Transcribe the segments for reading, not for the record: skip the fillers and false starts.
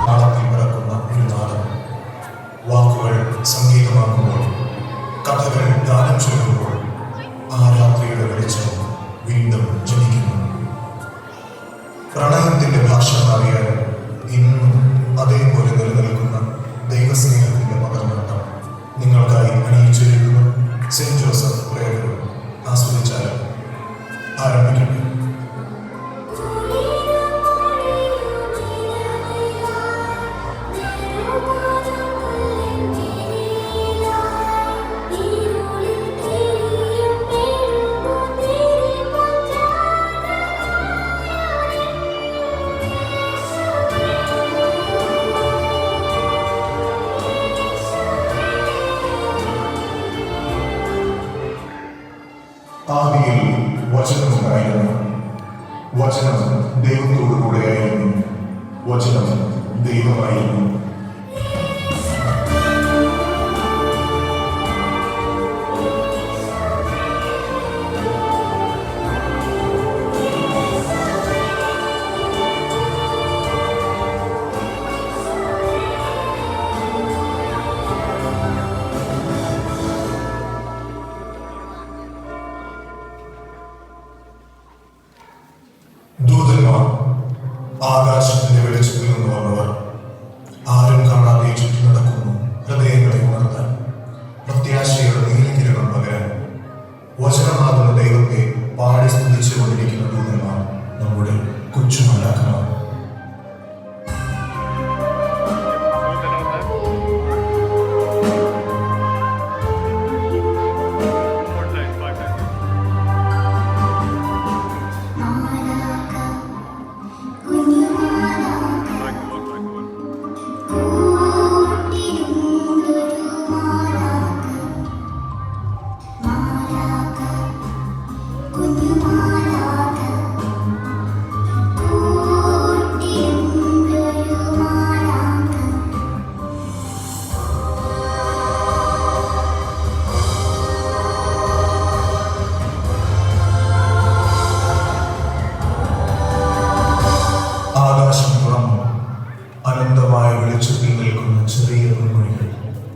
നാളത്തിൽ പിറക്കുന്ന ഒരു നാടകം. വാക്കുകൾ സംഗീതമാകുമ്പോൾ, കഥകൾ ഗാനം ചൊല്ലുമ്പോൾ, ആ രാത്രിയുടെ വെളിച്ചം വീണ്ടും ജനിക്കുന്നു. പ്രണയത്തിന്റെ ഭാഷ മാറിയാലും ഇന്നും അതേപോലെ നിലനിൽക്കുന്ന ദൈവസ്നേഹത്തിന്റെ പകർന്നാട്ടം നിങ്ങൾക്കായി അണിയിച്ചൊരുക്കുന്നു സെന്റ് ജോസഫ് പ്രേയറും. ആസ്വദിച്ചാലും ആരംഭിക്കട്ടെ. ആദിയിൽ വചനമുണ്ടായിരുന്നു, വചനം ദൈവത്തോടു കൂടെയായിരുന്നു, വചനം ദൈവമായിരുന്നു. ദൂതന്മാർ, ആകാശത്തിന്റെ വെളിച്ചത്തിൽ നിന്ന് വന്നവർ, ആരും കാണാതെ ചുറ്റി നടക്കുന്നു ഹൃദയങ്ങളെ ഉണർത്താൻ, പ്രത്യാശയുടെ നീലകിരണം പകരാൻ. വചനമാകുന്ന ദൈവത്തെ പാടി സ്തുതിച്ചുകൊണ്ടിരിക്കുന്ന ദൂതന്മാർ നമ്മുടെ കൊച്ചുമലാഖമാർ. അനന്തമായ വെളിച്ചത്തിൽ നിൽക്കുന്ന ചെറിയ പൊന്മണികൾ,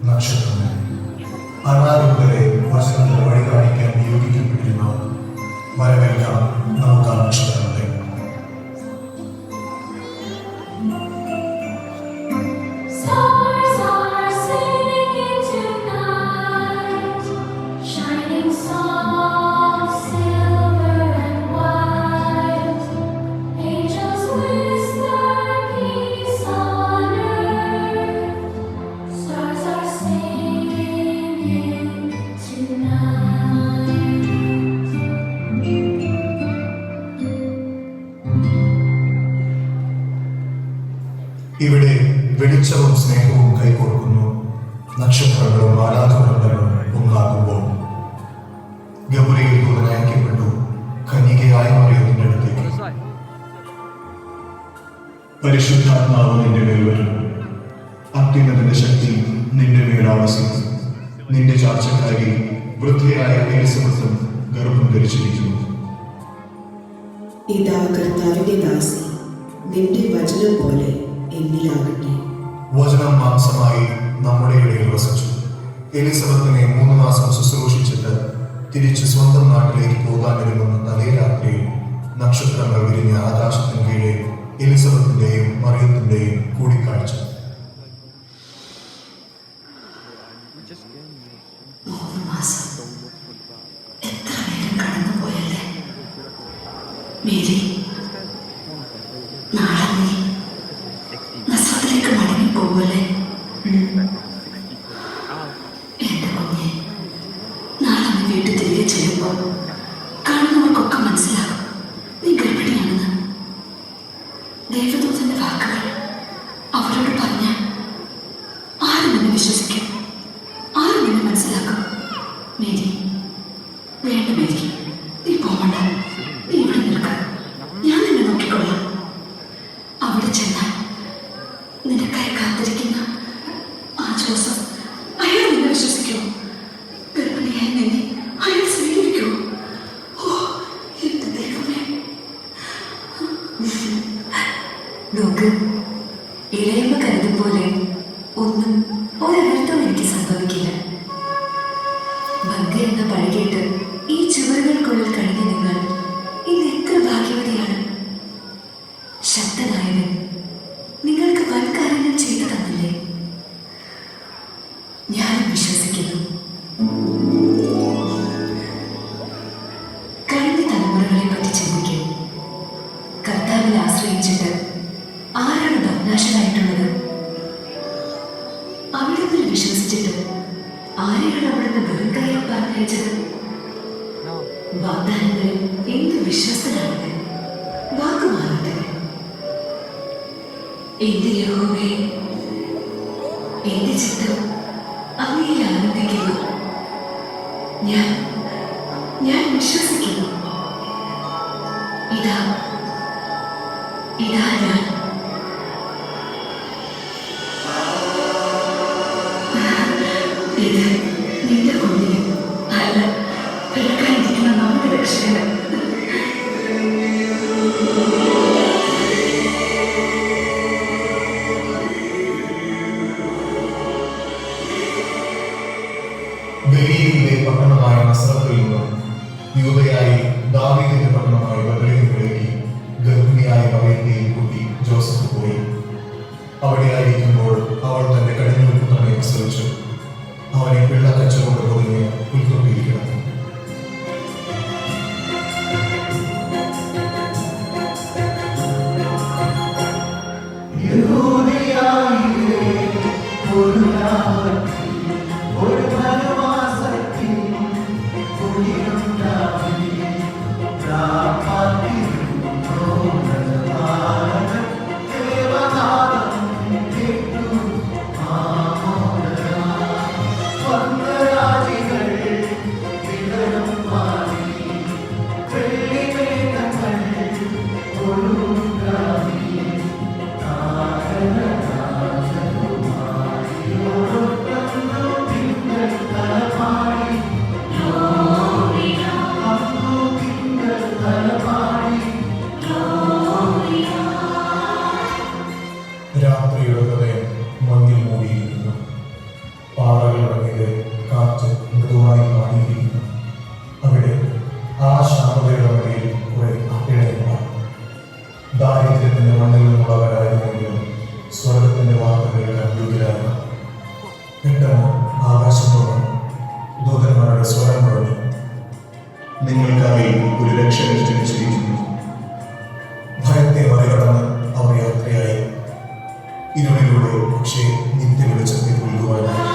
നക്ഷത്രങ്ങൾ, അനാരുദ്ധരെ വചനത്തിൽ വഴി കാണിക്കാൻ നിയോഗിക്കപ്പെട്ടിരുന്നു. വരവേൽക്കാം നമുക്ക് ആ നക്ഷത്രങ്ങളെ. ഇവിടെ വെളിച്ചവും സ്നേഹവും കൈകോർക്കുന്നു. നക്ഷത്രങ്ങളും മാലാഖമണ്ഡലവും ഒന്നാകുമ്പോൾ ഗബ്രിയേൽ ദൂതൻ അയക്കപ്പെട്ടു കന്യകയായ മറിയത്തിന്റെ അടുത്തേക്ക്. പരിശുദ്ധാത്മാവ് നിന്റെ മേൽ വരും, അത്യുന്നതന്റെ ശക്തി നിന്റെ മേൽ ആവസിക്കും. നിന്റെ ചാർച്ചക്കാരി വൃദ്ധയായ എലിസബത്തും ഗർഭം ധരിച്ചിരിക്കുന്നു. ഇതാ കർത്താവിന്റെ ദാസി, നിന്റെ വചനം പോലെ എന്നിലാകട്ടെ. വചനം മാംസമായി നമ്മുടെ ഇടയിൽ വസിച്ചു. എലിസബത്തിനെ 3 മാസം ശുശ്രൂഷിച്ചിട്ട് തിരിച്ച് സ്വന്തം നാട്ടിലേക്ക് പോകാനിരുന്ന തലേ രാത്രിയിൽ നക്ഷത്രങ്ങൾ വിരിഞ്ഞ ആകാശത്തിന് കീഴെ എലിസബത്തിന്റെയും മറിയത്തിന്റെയും കൂടിക്കാഴ്ച. 3 മാസം എത്ര നേരം കടന്നുപോയല്ലേ മേരി. നാളെ നീ നസ്രത്തിലേക്ക് മടങ്ങി പോവല്ലേ? എന്റെ കുഞ്ഞെ, നാളെ നീ വീട്ടിൽ തിരികെ ചെല്ലുമ്പോൾ കാണുന്നവർക്കൊക്കെ മനസ്സിലാകും നീ ഗർഭിണിയാണെന്ന്. ദൈവദൂതന്റെ വാക്കുകൾ അവരോട് പറഞ്ഞ ആരും എന്നെ വിശ്വസിക്കും, ആരും എന്നെ മനസ്സിലാക്കും. മേരി, വേണ്ട മേരി, നീ പോവണ്ട, നീ ഇവിടെ നിൽക്ക, ഞാൻ നിന്നെ നോക്കിക്കൊള്ളാം. അവിടെ ചെന്നാൽ നിനക്കായി കാത്തിരിക്കുന്ന ആ ജോസഫ്, അയാൾ നിന്നെ വിശ്വസിക്കുമോ? ഗർഭിണിയായി നിന്നെ അയാൾ സ്വീകരിക്കുമോ? ഓ എന്റെ ദൈവമേ, നോക്ക്, ഇളയമ്മ കരുതും പോലെ ഒന്നും ഒരനർത്ഥവും എനിക്ക് സംഭവിക്കില്ല. ഭംഗ എന്ന പഴകേട്ട് ഈ ചുവരുകൾക്കുള്ളിൽ കഴിഞ്ഞ നിങ്ങൾ ഇന്ന് എത്ര ഭാഗ്യവതിയാണ്. ശക്തനായവൻ നിങ്ങൾക്ക് വൻകാര്യങ്ങൾ ചെയ്തു തന്നില്ലേ? ഞാനും വിശ്വസിക്കുന്നു. കഴിഞ്ഞ തലമുറകളെ പറ്റി ചിന്തിക്കും. കർത്താവിൽ ആശ്രയിച്ചിട്ട് ആരാണ് ഭഗ്നാശനായിട്ടുള്ളത്? അവിടുന്ന് വിശ്വസിച്ചിട്ട് ആരെയാണ് അവിടുന്ന് വെറും കയ്യിൽ പറഞ്ഞയച്ചത്? വാഗ്ദാനങ്ങളിൽ എന്ത് വിശ്വസ്തനാണ്. വാക്കുമാറട്ടെ. എന്റെ യഹോവേ, എന്റെ ചിത്തം അങ്ങയിൽ ആനന്ദിക്കുന്നു. ഞാൻ വിശ്വസിക്കുന്നു. ഇതാ ഞാൻ. ഇത് നിന്റെ കുഞ്ഞിന് അല്ല, കിടക്കാനിരിക്കുന്ന നമ്മുടെ രക്ഷകന്. ഗലീലിയിലെ പട്ടണമായ നസറത്തിൽ നിന്നും യൂദയായി ദാവീദിന്റെ പട്ടണമായ ബത്ലഹേമിലേക്ക് ഗർഭിണിയായ മറിയത്തെയും കൂട്ടി ജോസഫ് പോയി. അവിടെയായിരിക്കുമ്പോൾ അവൾ തന്റെ കടിഞ്ഞൂൽ പുത്രനെ പ്രസവിച്ചു. അവനെ വെള്ളക്കച്ച കൊണ്ട് പൊതിഞ്ഞ് പുൽത്തൊട്ടിയിൽ കിടന്നു. രാത്രിയുടെ ഹൃദയം മഞ്ഞിൽ മൂടിയിരിക്കുന്നു. പാറകളുടെ മീതെ കാറ്റ് മൃദുവായി പാടിയിരിക്കുന്നു. അവിടെ ആ ശാന്തതയുടെ മടിയിൽ കുറെ അപ്പിഴയന്മാർ. ദാരിദ്ര്യത്തിന്റെ മണ്ണിൽ നിന്നുള്ളവരായിരുന്നെങ്കിലും സ്വർഗത്തിന്റെ വാർത്തകൾ യോഗ്യരാണ്. പെട്ടെന്ന് ആകാശം തുറന്നു. ദൂതന്മാരുടെ സ്വരം മുഴങ്ങി, നിങ്ങൾക്കായി ഒരു രക്ഷകൻ ജനിച്ചിരിക്കുന്നു. ഭയത്തെ മറികടന്ന് അവർ യാത്രയായി. ഇരുളിലൂടെ പക്ഷേ നിത്യ വെളിച്ചത്തെ കൊല്ലുവാനായി.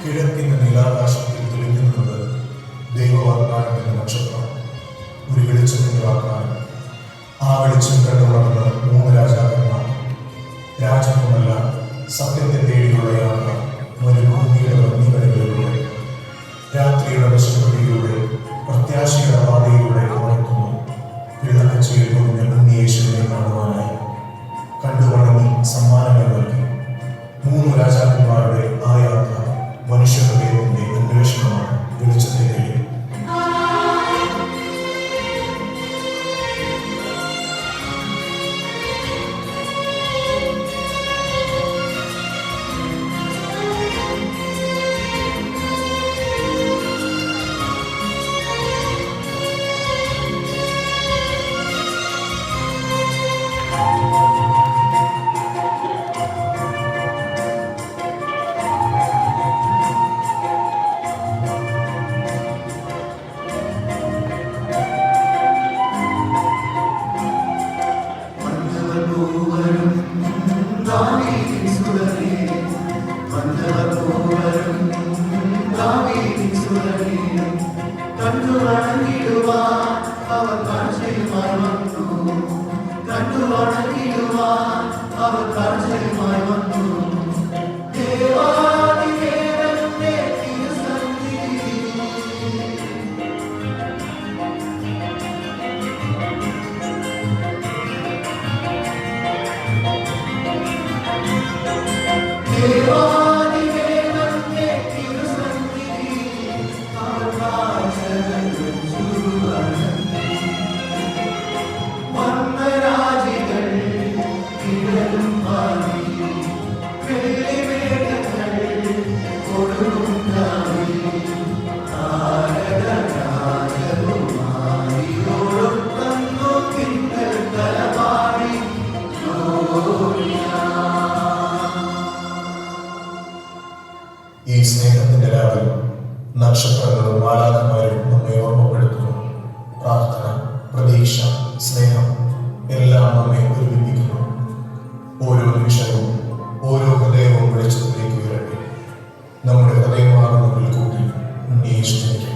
കിഴക്കിന്റെ നീലാകാശത്തിൽ തെളിഞ്ഞിരുന്നത് ദൈവവാഗ്ദാനത്തിന്റെ നക്ഷത്രം, ഒരു വെളിച്ചത്തിന്റെ വാഗ്ദാനം. ആ വെളിച്ചം കണ്ടുണർന്ന് 3 രാജാക്കന്മാർ. രാജത്വമല്ല, സത്യത്തെ തേടിയുള്ള യാത്ര മരുഭൂമിയുടെ ഭംഗികളിലൂടെ. രാത്രിയുടെ ഈ സ്നേഹത്തിന്റെ രാവിൽ നക്ഷത്രങ്ങളും മാലാഖമാരും നമ്മെ ഓർമ്മപ്പെടുത്തുന്നു. പ്രാർത്ഥന, പ്രതീക്ഷ, സ്നേഹം എല്ലാം നമ്മെ ഒരുമിപ്പിക്കുന്നു. ഓരോ നിമിഷവും ഓരോ ഹൃദയവും വെളിച്ചത്തിലേക്ക് ഉയരട്ടെ. നമ്മുടെ ഹൃദയമാകുന്ന കൂട്ടി ഉണ്ണിയെ ക്ഷണിക്കും.